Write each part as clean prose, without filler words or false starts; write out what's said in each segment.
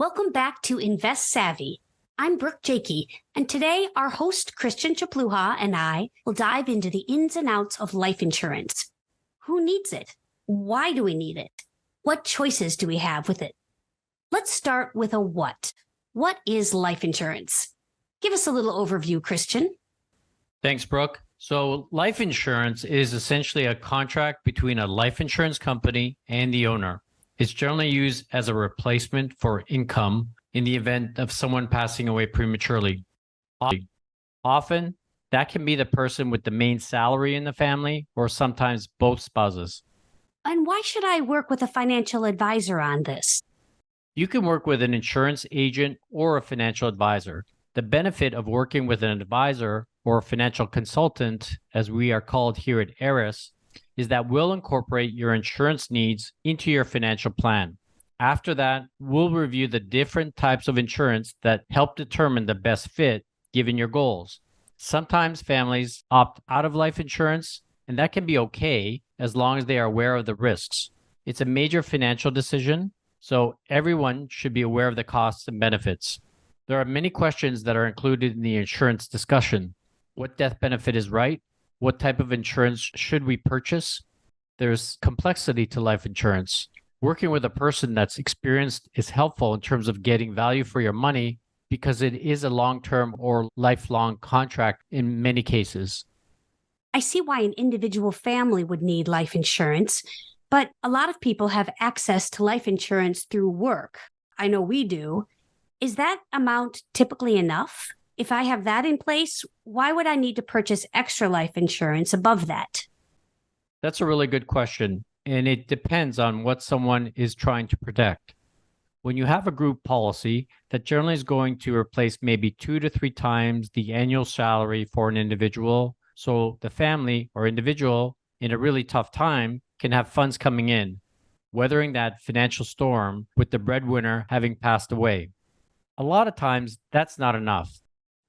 Welcome back to Invest Savvy. I'm Brooke Jakey, and today our host Krystian and I will dive into the ins and outs of life insurance. Who needs it? Why do we need it? What choices do we have with it? Let's start with a what. What is life insurance? Give us a little overview, Krystian. Thanks, Brooke. So life insurance is essentially a contract between a life insurance company and the owner. It's generally used as a replacement for income in the event of someone passing away prematurely. Often, that can be the person with the main salary in the family, or sometimes both spouses. And why should I work with a financial advisor on this? You can work with an insurance agent or a financial advisor. The benefit of working with an advisor or a financial consultant, as we are called here at ARIS, is that we'll incorporate your insurance needs into your financial plan. After that, we'll review the different types of insurance that help determine the best fit given your goals. Sometimes families opt out of life insurance, and that can be okay as long as they are aware of the risks. It's a major financial decision, so everyone should be aware of the costs and benefits. There are many questions that are included in the insurance discussion. What death benefit is right? What type of insurance should we purchase? There's complexity to life insurance. Working with a person that's experienced is helpful in terms of getting value for your money because it is a long-term or lifelong contract in many cases. I see why an individual family would need life insurance, but a lot of people have access to life insurance through work. I know we do. Is that amount typically enough? If I have that in place, why would I need to purchase extra life insurance above that? That's a really good question, and it depends on what someone is trying to protect. When you have a group policy, that generally is going to replace maybe 2 to 3 times the annual salary for an individual, so the family or individual in a really tough time can have funds coming in, weathering that financial storm with the breadwinner having passed away. A lot of times, that's not enough.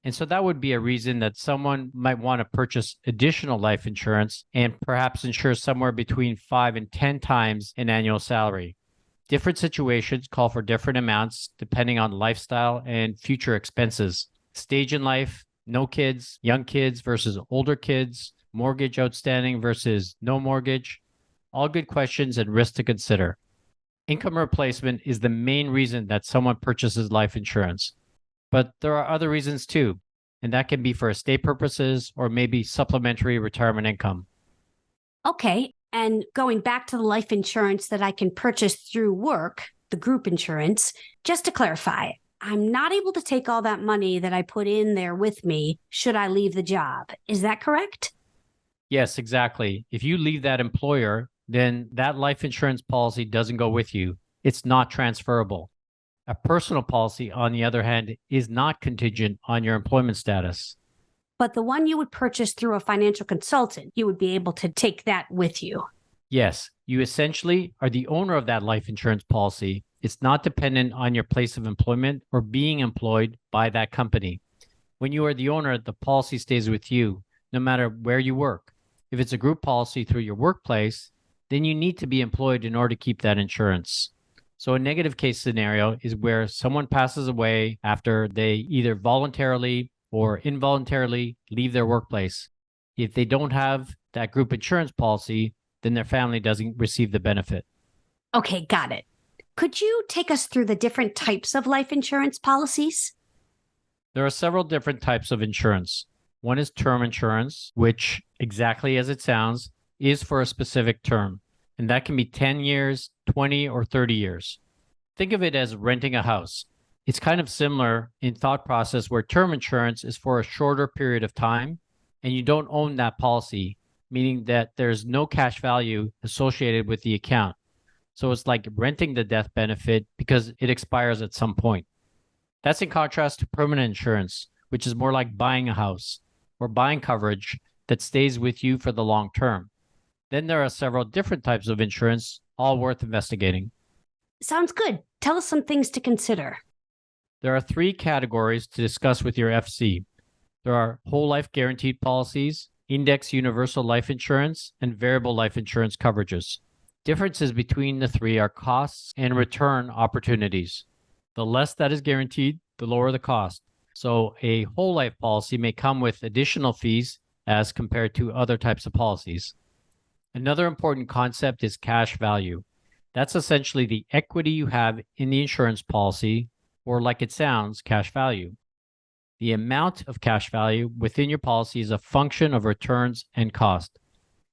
And so that would be a reason that someone might want to purchase additional life insurance and perhaps insure somewhere between 5 and 10 times an annual salary. Different situations call for different amounts depending on lifestyle and future expenses. Stage in life, no kids, young kids versus older kids, mortgage outstanding versus no mortgage. All good questions and risks to consider. Income replacement is the main reason that someone purchases life insurance. But there are other reasons too, and that can be for estate purposes or maybe supplementary retirement income. Okay, and going back to the life insurance that I can purchase through work, the group insurance, just to clarify, I'm not able to take all that money that I put in there with me should I leave the job. Is that correct? Yes, exactly. If you leave that employer, then that life insurance policy doesn't go with you. It's not transferable. A personal policy, on the other hand, is not contingent on your employment status. But the one you would purchase through a financial consultant, you would be able to take that with you. Yes, you essentially are the owner of that life insurance policy. It's not dependent on your place of employment or being employed by that company. When you are the owner, the policy stays with you, no matter where you work. If it's a group policy through your workplace, then you need to be employed in order to keep that insurance. So a negative case scenario is where someone passes away after they either voluntarily or involuntarily leave their workplace. If they don't have that group insurance policy, then their family doesn't receive the benefit. Okay, got it. Could you take us through the different types of life insurance policies? There are several different types of insurance. One is term insurance, which, exactly as it sounds, is for a specific term. And that can be 10 years, 20, or 30 years. Think of it as renting a house. It's kind of similar in thought process where term insurance is for a shorter period of time and you don't own that policy, meaning that there's no cash value associated with the account. So it's like renting the death benefit because it expires at some point. That's in contrast to permanent insurance, which is more like buying a house or buying coverage that stays with you for the long term. Then there are several different types of insurance, all worth investigating. Sounds good. Tell us some things to consider. There are 3 categories to discuss with your FC. There are whole life guaranteed policies, index universal life insurance, and variable life insurance coverages. Differences between the 3 are costs and return opportunities. The less that is guaranteed, the lower the cost. So a whole life policy may come with additional fees as compared to other types of policies. Another important concept is cash value. That's essentially the equity you have in the insurance policy, or like it sounds, cash value. The amount of cash value within your policy is a function of returns and cost.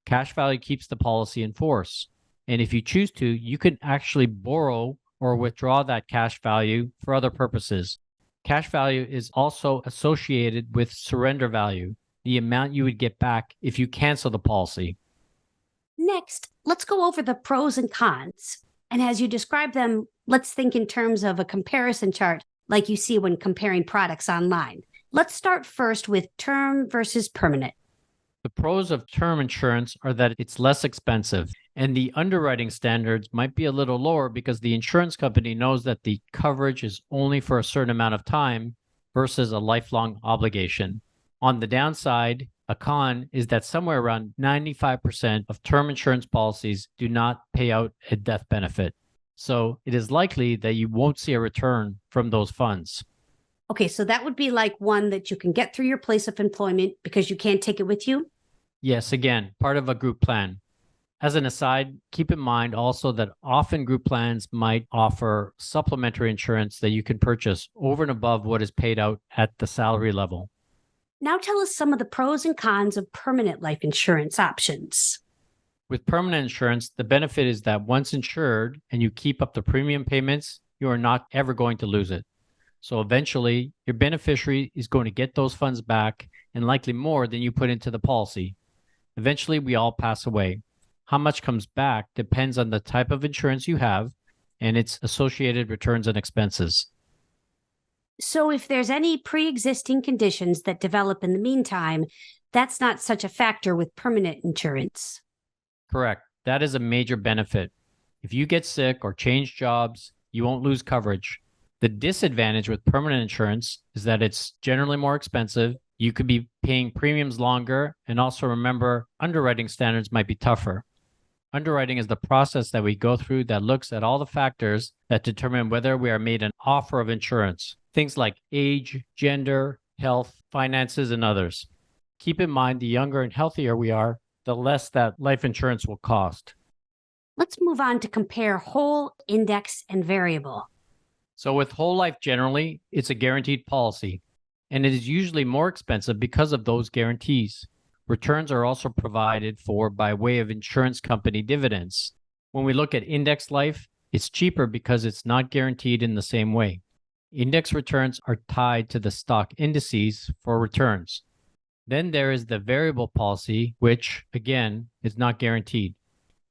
Cash value keeps the policy in force. And if you choose to, you can actually borrow or withdraw that cash value for other purposes. Cash value is also associated with surrender value, the amount you would get back if you cancel the policy. Next, let's go over the pros and cons. And as you describe them, let's think in terms of a comparison chart like you see when comparing products online. Let's start first with term versus permanent. The pros of term insurance are that it's less expensive, and the underwriting standards might be a little lower because the insurance company knows that the coverage is only for a certain amount of time versus a lifelong obligation. On the downside, a con is that somewhere around 95% of term insurance policies do not pay out a death benefit. So it is likely that you won't see a return from those funds. Okay, so that would be like one that you can get through your place of employment because you can't take it with you? Yes, again, part of a group plan. As an aside, keep in mind also that often group plans might offer supplementary insurance that you can purchase over and above what is paid out at the salary level. Now tell us some of the pros and cons of permanent life insurance options. With permanent insurance, the benefit is that once insured and you keep up the premium payments, you are not ever going to lose it. So eventually, your beneficiary is going to get those funds back and likely more than you put into the policy. Eventually, we all pass away. How much comes back depends on the type of insurance you have and its associated returns and expenses. So if there's any pre-existing conditions that develop in the meantime, that's not such a factor with permanent insurance. Correct. That is a major benefit. If you get sick or change jobs, you won't lose coverage. The disadvantage with permanent insurance is that it's generally more expensive. You could be paying premiums longer, and also remember, underwriting standards might be tougher. Underwriting is the process that we go through that looks at all the factors that determine whether we are made an offer of insurance. Things like age, gender, health, finances, and others. Keep in mind, the younger and healthier we are, the less that life insurance will cost. Let's move on to compare whole, index, and variable. So with whole life generally, it's a guaranteed policy, and it is usually more expensive because of those guarantees. Returns are also provided for by way of insurance company dividends. When we look at index life, it's cheaper because it's not guaranteed in the same way. Index returns are tied to the stock indices for returns. Then there is the variable policy, which, again, is not guaranteed.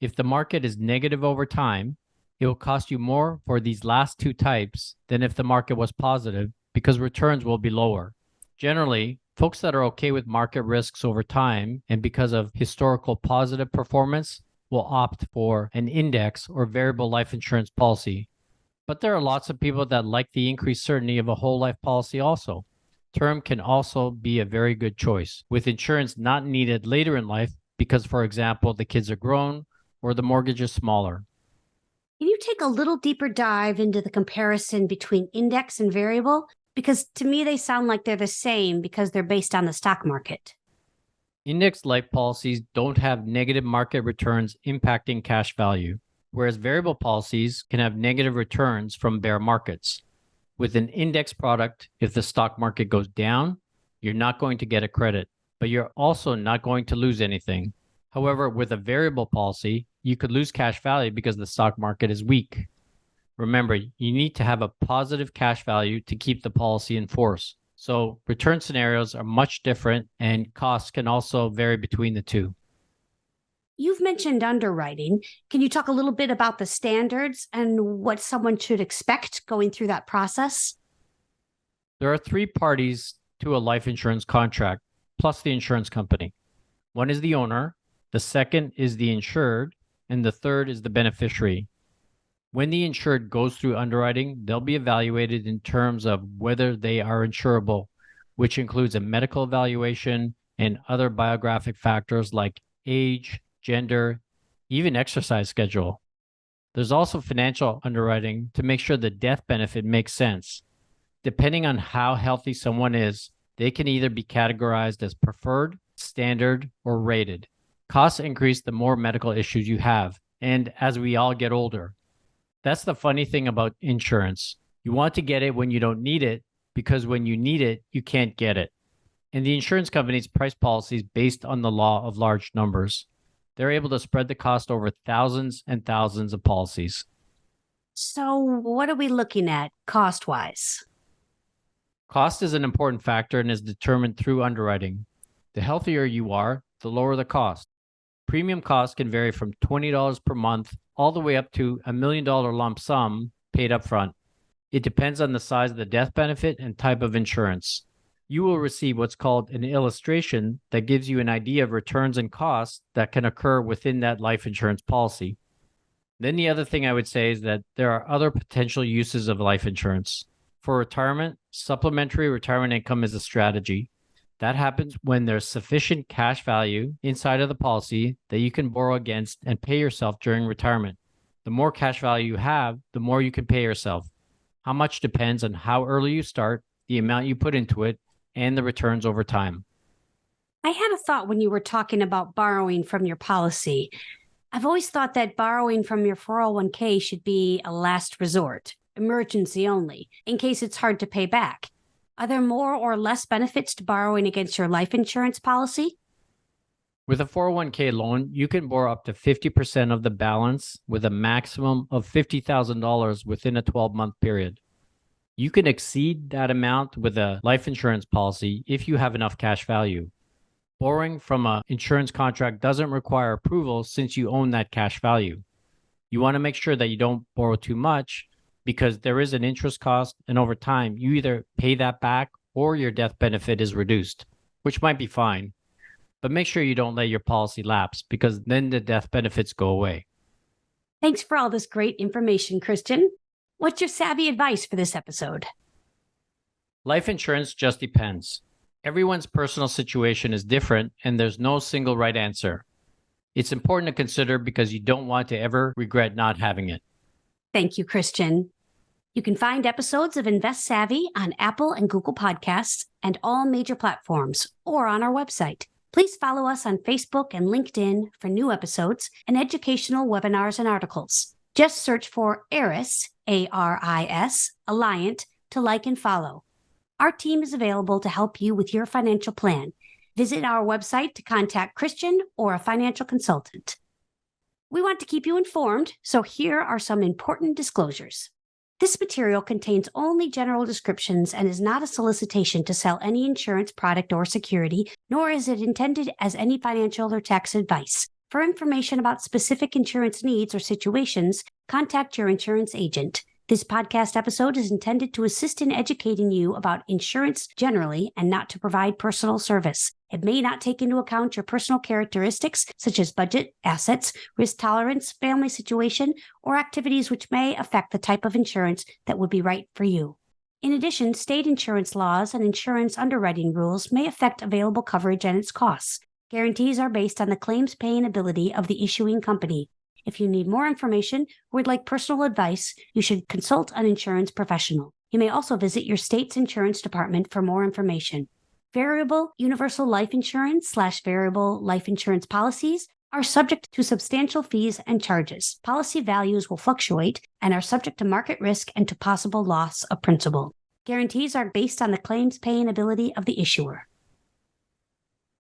If the market is negative over time, it will cost you more for these last two types than if the market was positive because returns will be lower. Generally, folks that are okay with market risks over time and because of historical positive performance will opt for an index or variable life insurance policy. But there are lots of people that like the increased certainty of a whole life policy also. Term can also be a very good choice, with insurance not needed later in life because, for example, the kids are grown or the mortgage is smaller. Can you take a little deeper dive into the comparison between index and variable? Because to me, they sound like they're the same because they're based on the stock market. Index life policies don't have negative market returns impacting cash value, whereas variable policies can have negative returns from bear markets. With an index product, if the stock market goes down, you're not going to get a credit, but you're also not going to lose anything. However, with a variable policy, you could lose cash value because the stock market is weak. Remember, you need to have a positive cash value to keep the policy in force. So return scenarios are much different and costs can also vary between the two. You've mentioned underwriting. Can you talk a little bit about the standards and what someone should expect going through that process? There are three parties to a life insurance contract, plus the insurance company. One is the owner, the second is the insured, and the third is the beneficiary. When the insured goes through underwriting, they'll be evaluated in terms of whether they are insurable, which includes a medical evaluation and other biographic factors like age, gender, even exercise schedule. There's also financial underwriting to make sure the death benefit makes sense. Depending on how healthy someone is, they can either be categorized as preferred, standard, or rated. Costs increase the more medical issues you have, and as we all get older. That's the funny thing about insurance. You want to get it when you don't need it, because when you need it, you can't get it. And the insurance companies price policies based on the law of large numbers. They're able to spread the cost over thousands and thousands of policies. So what are we looking at cost-wise? Cost is an important factor and is determined through underwriting. The healthier you are, the lower the cost. Premium costs can vary from $20 per month all the way up to $1 million lump sum paid up front. It depends on the size of the death benefit and type of insurance. You will receive what's called an illustration that gives you an idea of returns and costs that can occur within that life insurance policy. Then the other thing I would say is that there are other potential uses of life insurance. For retirement, supplementary retirement income is a strategy. That happens when there's sufficient cash value inside of the policy that you can borrow against and pay yourself during retirement. The more cash value you have, the more you can pay yourself. How much depends on how early you start, the amount you put into it, and the returns over time. I had a thought when you were talking about borrowing from your policy. I've always thought that borrowing from your 401k should be a last resort, emergency only, in case it's hard to pay back. Are there more or less benefits to borrowing against your life insurance policy? With a 401k loan, you can borrow up to 50% of the balance with a maximum of $50,000 within a 12-month period. You can exceed that amount with a life insurance policy if you have enough cash value. Borrowing from an insurance contract doesn't require approval since you own that cash value. You want to make sure that you don't borrow too much because there is an interest cost, and over time, you either pay that back or your death benefit is reduced, which might be fine. But make sure you don't let your policy lapse because then the death benefits go away. Thanks for all this great information, Krystian. What's your savvy advice for this episode? Life insurance just depends. Everyone's personal situation is different, and there's no single right answer. It's important to consider because you don't want to ever regret not having it. Thank you, Krystian. You can find episodes of Invest Savvy on Apple and Google Podcasts and all major platforms or on our website. Please follow us on Facebook and LinkedIn for new episodes and educational webinars and articles. Just search for ARIS, ARIS.Alliant to like and follow. Our team is available to help you with your financial plan. Visit our website to contact Krystian or a financial consultant. We want to keep you informed, so here are some important disclosures. This material contains only general descriptions and is not a solicitation to sell any insurance product or security, nor is it intended as any financial or tax advice. For information about specific insurance needs or situations, contact your insurance agent. This podcast episode is intended to assist in educating you about insurance generally and not to provide personal service. It may not take into account your personal characteristics such as budget, assets, risk tolerance, family situation, or activities which may affect the type of insurance that would be right for you. In addition, state insurance laws and insurance underwriting rules may affect available coverage and its costs. Guarantees are based on the claims paying ability of the issuing company. If you need more information or would like personal advice, you should consult an insurance professional. You may also visit your state's insurance department for more information. Variable universal life insurance / variable life insurance policies are subject to substantial fees and charges. Policy values will fluctuate and are subject to market risk and to possible loss of principal. Guarantees are based on the claims paying ability of the issuer.